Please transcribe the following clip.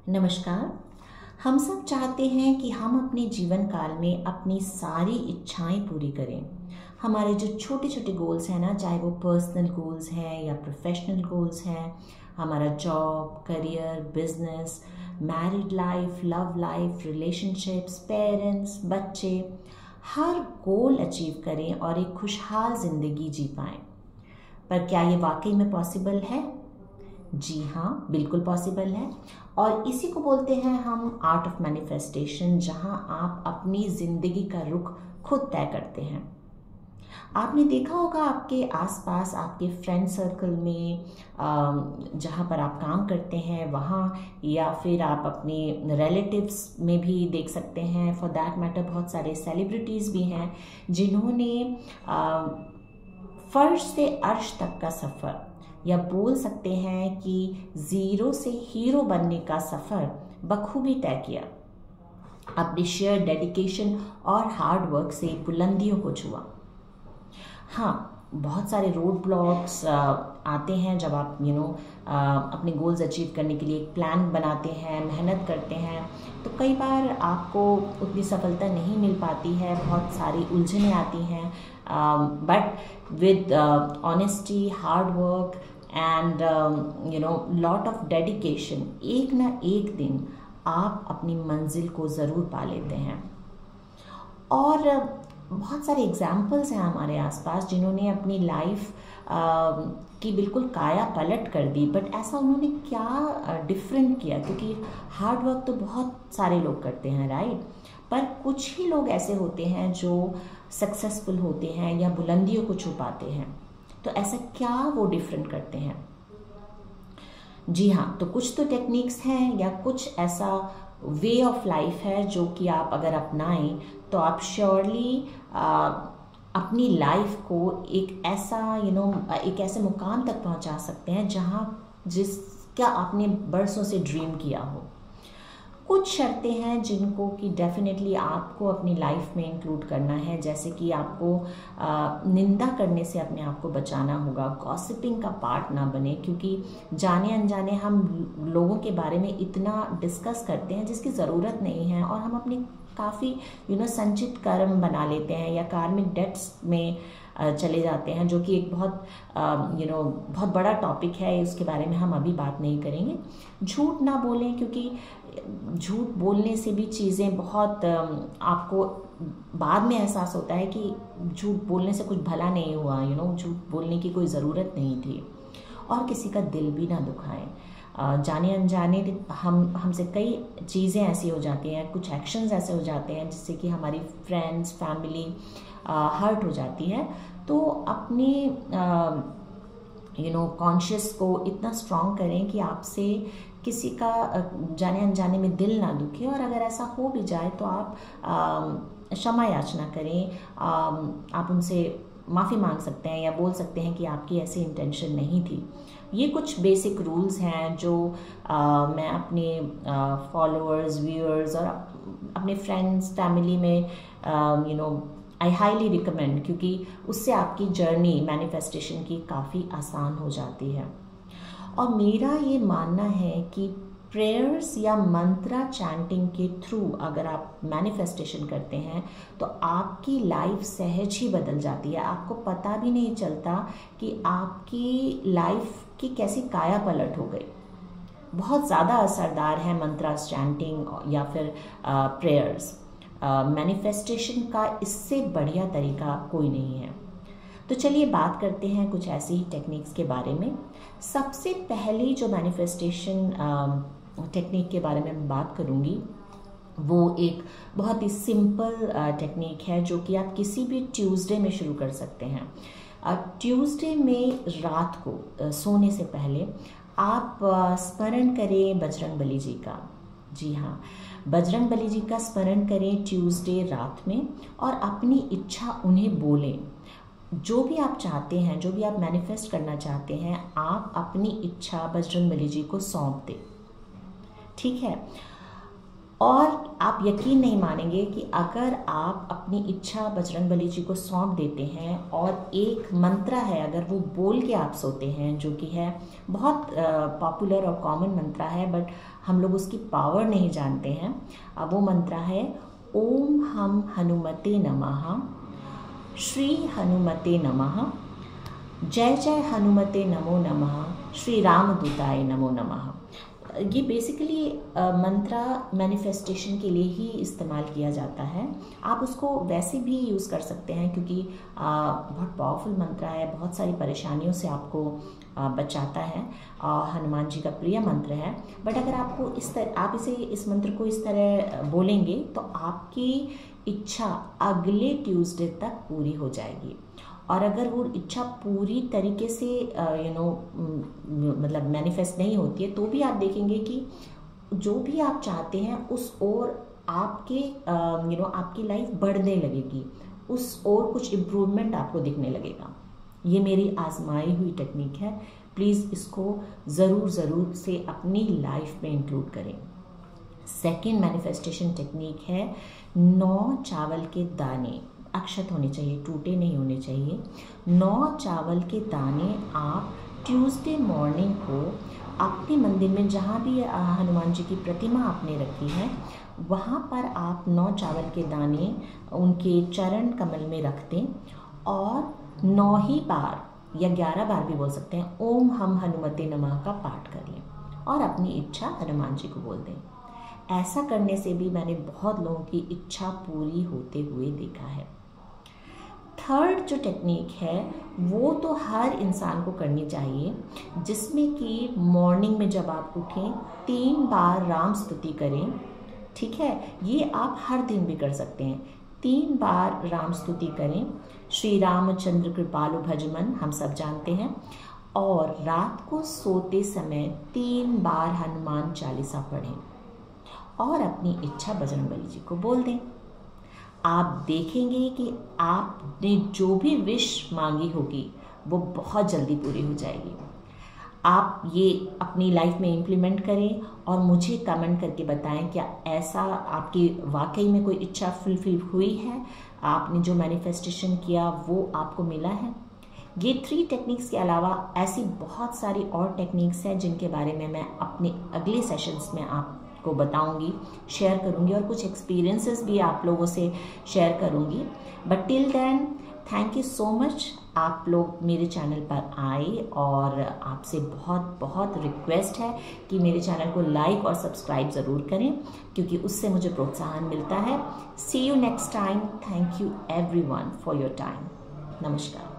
नमस्कार। हम सब चाहते हैं कि हम अपने जीवन काल में अपनी सारी इच्छाएं पूरी करें। हमारे जो छोटे छोटे गोल्स हैं ना, चाहे वो पर्सनल गोल्स हैं या प्रोफेशनल गोल्स हैं, हमारा job, career, business, married life, love life, relationships, parents, बच्चे, हर गोल अचीव करें और एक खुशहाल ज़िंदगी जी पाएं। पर क्या ये वाकई में पॉसिबल है? जी हाँ, बिल्कुल पॉसिबल है। और इसी को बोलते हैं हम आर्ट ऑफ मैनिफेस्टेशन, जहाँ आप अपनी ज़िंदगी का रुख खुद तय करते हैं। आपने देखा होगा आपके आसपास, आपके फ्रेंड सर्कल में, जहाँ पर आप काम करते हैं वहाँ, या फिर आप अपने रिलेटिव्स में भी देख सकते हैं। फॉर दैट मैटर बहुत सारे सेलिब्रिटीज़ भी हैं जिन्होंने फर्श से अर्श तक का सफ़र, या बोल सकते हैं कि ज़ीरो से हीरो बनने का सफ़र बखूबी तय किया। अपने शेयर डेडिकेशन और हार्ड वर्क से बुलंदियों को छुआ। हाँ, बहुत सारे रोड ब्लॉक्स आते हैं जब आप अपने गोल्स अचीव करने के लिए एक प्लान बनाते हैं, मेहनत करते हैं, तो कई बार आपको उतनी सफलता नहीं मिल पाती है, बहुत सारी उलझनें आती हैं। But with honesty, hard work and lot of dedication, एक ना एक दिन आप अपनी मंजिल को ज़रूर पा लेते हैं। और बहुत सारे एग्जाम्पल्स हैं हमारे आसपास जिन्होंने अपनी लाइफ की बिल्कुल काया पलट कर दी। बट ऐसा उन्होंने क्या डिफरेंट किया? क्योंकि हार्ड वर्क तो बहुत सारे लोग करते हैं, राइट? पर कुछ ही लोग ऐसे होते हैं जो सक्सेसफुल होते हैं या बुलंदियों को छुपाते हैं। तो ऐसा क्या वो डिफरेंट करते हैं? जी हाँ, तो कुछ तो टेक्निक्स हैं या कुछ ऐसा वे ऑफ लाइफ है जो कि आप अगर अपनाएं तो आप श्योरली अपनी लाइफ को एक ऐसा एक ऐसे मुकाम तक पहुंचा सकते हैं जहां जिसका आपने बरसों से ड्रीम किया हो। कुछ शर्तें हैं जिनको कि डेफिनेटली आपको अपनी लाइफ में इंक्लूड करना है, जैसे कि आपको निंदा करने से अपने आप को बचाना होगा, गॉसिपिंग का पार्ट ना बने, क्योंकि जाने अनजाने हम लोगों के बारे में इतना डिस्कस करते हैं जिसकी ज़रूरत नहीं है, और हम अपने काफ़ी संचित कर्म बना लेते हैं या कार्मिक डेट्स में चले जाते हैं, जो कि एक बहुत बहुत बड़ा टॉपिक है। उसके बारे में हम अभी बात नहीं करेंगे। झूठ ना बोलें, क्योंकि झूठ बोलने से भी चीज़ें बहुत आपको बाद में एहसास होता है कि झूठ बोलने से कुछ भला नहीं हुआ, झूठ बोलने की कोई ज़रूरत नहीं थी। और किसी का दिल भी ना दुखाएं। जाने अनजाने हमसे कई चीज़ें ऐसी हो जाती हैं, कुछ एक्शंस ऐसे हो जाते हैं जिससे कि हमारी फ्रेंड्स, फैमिली हर्ट हो जाती है। तो अपने कॉन्शियस को इतना स्ट्रॉन्ग करें कि आपसे किसी का जाने अनजाने में दिल ना दुखे, और अगर ऐसा हो भी जाए तो आप क्षमा याचना करें। आप उनसे माफ़ी मांग सकते हैं या बोल सकते हैं कि आपकी ऐसी इंटेंशन नहीं थी। ये कुछ बेसिक रूल्स हैं जो मैं अपने फॉलोअर्स, व्यूअर्स और अपने फ्रेंड्स, फैमिली में आई हाईली रिकमेंड, क्योंकि उससे आपकी जर्नी मैनिफेस्टेशन की काफ़ी आसान हो जाती है। और मेरा ये मानना है कि प्रेयर्स या मंत्रा चैंटिंग के थ्रू अगर आप मैनिफेस्टेशन करते हैं तो आपकी लाइफ सहज ही बदल जाती है। आपको पता भी नहीं चलता कि आपकी लाइफ की कैसी काया पलट हो गई। बहुत ज़्यादा असरदार है मंत्रा चैंटिंग या फिर प्रेयर्स। मैनिफेस्टेशन का इससे बढ़िया तरीका कोई नहीं है। तो चलिए बात करते हैं कुछ ऐसी ही टेक्निक्स के बारे में। सबसे पहली जो मैनिफेस्टेशन टेक्निक के बारे में मैं बात करूँगी वो एक बहुत ही सिंपल टेक्निक है जो कि आप किसी भी ट्यूसडे में शुरू कर सकते हैं। ट्यूसडे में रात को सोने से पहले आप स्मरण करें बजरंग बली जी का। जी हाँ, बजरंग बली जी का स्मरण करें ट्यूसडे रात में, और अपनी इच्छा उन्हें बोलें। जो भी आप चाहते हैं, जो भी आप मैनिफेस्ट करना चाहते हैं, आप अपनी इच्छा बजरंग बली जी को सौंप दें। ठीक है? और आप यकीन नहीं मानेंगे कि अगर आप अपनी इच्छा बजरंगबली जी को सौंप देते हैं और एक मंत्र है अगर वो बोल के आप सोते हैं, जो कि है बहुत पॉपुलर और कॉमन मंत्र है, बट हम लोग उसकी पावर नहीं जानते हैं। अब वो मंत्र है ओम हम हनुमते नमः, श्री हनुमते नमः, जय जय हनुमते नमो नमः, श्री रामदूताय नमो नमः। ये बेसिकली मंत्र मैनिफेस्टेशन के लिए ही इस्तेमाल किया जाता है। आप उसको वैसे भी यूज़ कर सकते हैं क्योंकि बहुत पावरफुल मंत्र है, बहुत सारी परेशानियों से आपको बचाता है, हनुमान जी का प्रिय मंत्र है। बट अगर आपको इस मंत्र को इस तरह बोलेंगे तो आपकी इच्छा अगले ट्यूसडे तक पूरी हो जाएगी। और अगर वो इच्छा पूरी तरीके से मतलब मैनिफेस्ट नहीं होती है तो भी आप देखेंगे कि जो भी आप चाहते हैं उस ओर आपके आपकी लाइफ बढ़ने लगेगी, उस ओर कुछ इम्प्रूवमेंट आपको दिखने लगेगा। ये मेरी आजमाई हुई टेक्निक है, प्लीज़ इसको ज़रूर से अपनी लाइफ में इंक्लूड करें। सेकेंड मैनिफेस्टेशन टेक्निक है 9 चावल के दाने, अक्षत होने चाहिए, टूटे नहीं होने चाहिए। 9 चावल के दाने आप ट्यूसडे मॉर्निंग को अपने मंदिर में जहाँ भी हनुमान जी की प्रतिमा आपने रखी है वहाँ पर आप 9 चावल के दाने उनके चरण कमल में रख दें और 9 ही बार या 11 बार भी बोल सकते हैं ओम हम हनुमते नमः का पाठ कर लें और अपनी इच्छा हनुमान जी को बोल दें। ऐसा करने से भी मैंने बहुत लोगों की इच्छा पूरी होते हुए देखा है। थर्ड जो टेक्निक है वो तो हर इंसान को करनी चाहिए, जिसमें कि मॉर्निंग में जब आप उठें 3 बार राम स्तुति करें। ठीक है, ये आप हर दिन भी कर सकते हैं। 3 बार राम स्तुति करें, श्री रामचंद्र कृपालु भजमन हम सब जानते हैं। और रात को सोते समय 3 बार हनुमान चालीसा पढ़ें और अपनी इच्छा बजरंगबली जी को बोल दें। आप देखेंगे कि आपने जो भी विश मांगी होगी वो बहुत जल्दी पूरी हो जाएगी। आप ये अपनी लाइफ में इम्प्लीमेंट करें और मुझे कमेंट करके बताएं क्या ऐसा आपकी वाकई में कोई इच्छा फुलफिल हुई है, आपने जो मैनिफेस्टेशन किया वो आपको मिला है। ये 3 टेक्निक्स के अलावा ऐसी बहुत सारी और टेक्निक्स हैं जिनके बारे में मैं अपने अगले सेशंस में आपको बताऊंगी, शेयर करूंगी और कुछ एक्सपीरियंसेस भी आप लोगों से शेयर करूंगी। But till then thank you so much, आप लोग मेरे चैनल पर आए और आपसे बहुत बहुत रिक्वेस्ट है कि मेरे चैनल को लाइक और सब्सक्राइब ज़रूर करें क्योंकि उससे मुझे प्रोत्साहन मिलता है। See you next time. Thank you everyone for your time. नमस्कार।